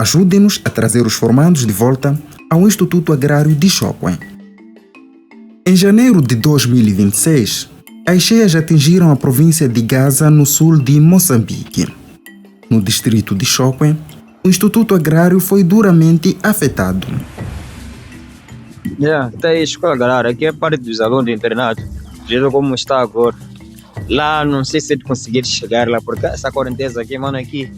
Ajude-nos a trazer os formandos de volta ao Instituto Agrário de Chokwe. Em janeiro de 2026, as cheias atingiram a província de Gaza, no sul de Moçambique. No distrito de Chokwe, o Instituto Agrário foi duramente afetado. Está aí a escola agrária, aqui é parte dos alunos do internato. Do jeito como está agora. Lá não sei se conseguir chegar lá, porque essa correnteza aqui, mano, aqui.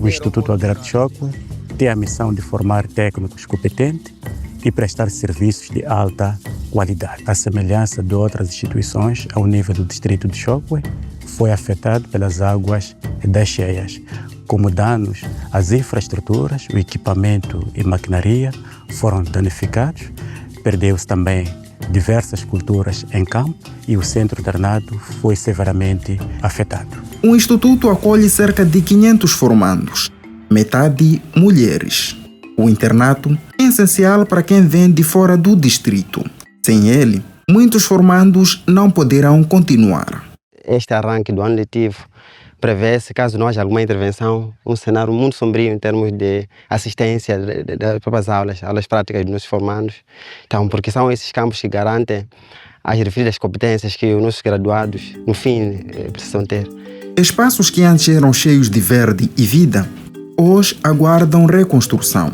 O Instituto Agrário de Chokwe tem a missão de formar técnicos competentes e prestar serviços de alta qualidade. A semelhança de outras instituições ao nível do distrito de Chokwe, foi afetado pelas águas das cheias, como danos às infraestruturas, o equipamento e maquinaria foram danificados, perdeu-se também diversas culturas em campo e o centro internado foi severamente afetado. O Instituto acolhe cerca de 500 formandos, metade mulheres. O internato é essencial para quem vem de fora do distrito. Sem ele, muitos formandos não poderão continuar. Este arranque do ano letivo prevê-se, caso não haja alguma intervenção, um cenário muito sombrio em termos de assistência das próprias aulas práticas dos nossos formandos. Então, porque são esses campos que garantem as referidas competências que os nossos graduados, no fim, precisam ter. Espaços que antes eram cheios de verde e vida, hoje aguardam reconstrução.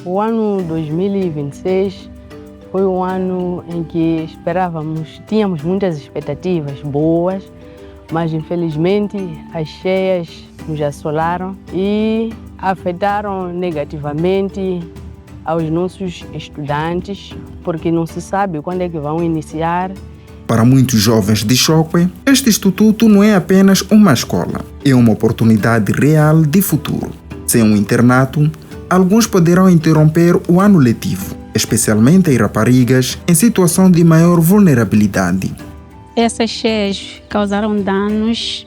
O ano 2026 foi um ano em que tínhamos muitas expectativas boas, mas infelizmente as cheias nos assolaram e afetaram negativamente aos nossos estudantes, porque não se sabe quando é que vão iniciar. Para muitos jovens de Chokwe, este instituto não é apenas uma escola, é uma oportunidade real de futuro. Sem um internato, alguns poderão interromper o ano letivo, especialmente em raparigas em situação de maior vulnerabilidade. Essas cheias causaram danos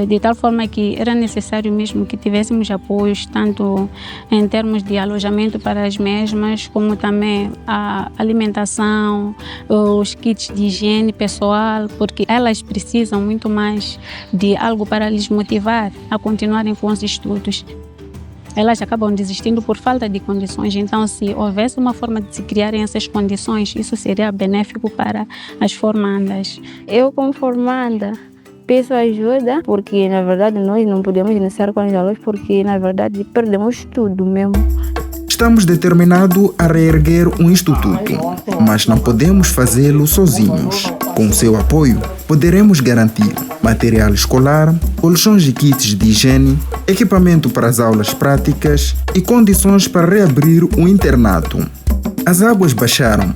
de tal forma que era necessário mesmo que tivéssemos apoios, tanto em termos de alojamento para as mesmas, como também a alimentação, os kits de higiene pessoal, porque elas precisam muito mais de algo para lhes motivar a continuarem com os estudos. Elas acabam desistindo por falta de condições, então se houvesse uma forma de se criarem essas condições, isso seria benéfico para as formandas. Eu, como formanda, peço ajuda, porque na verdade nós não podemos iniciar com as aulas, porque na verdade perdemos tudo mesmo. Estamos determinados a reerguer um instituto, mas não podemos fazê-lo sozinhos. Com o seu apoio, poderemos garantir material escolar, colchões e kits de higiene, equipamento para as aulas práticas e condições para reabrir o internato. As águas baixaram,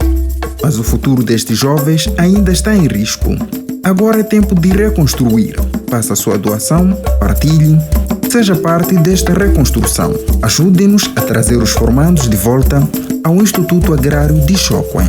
mas o futuro destes jovens ainda está em risco. Agora é tempo de reconstruir. Faça a sua doação, partilhe, seja parte desta reconstrução. Ajude-nos a trazer os formandos de volta ao Instituto Agrário de Chokwe.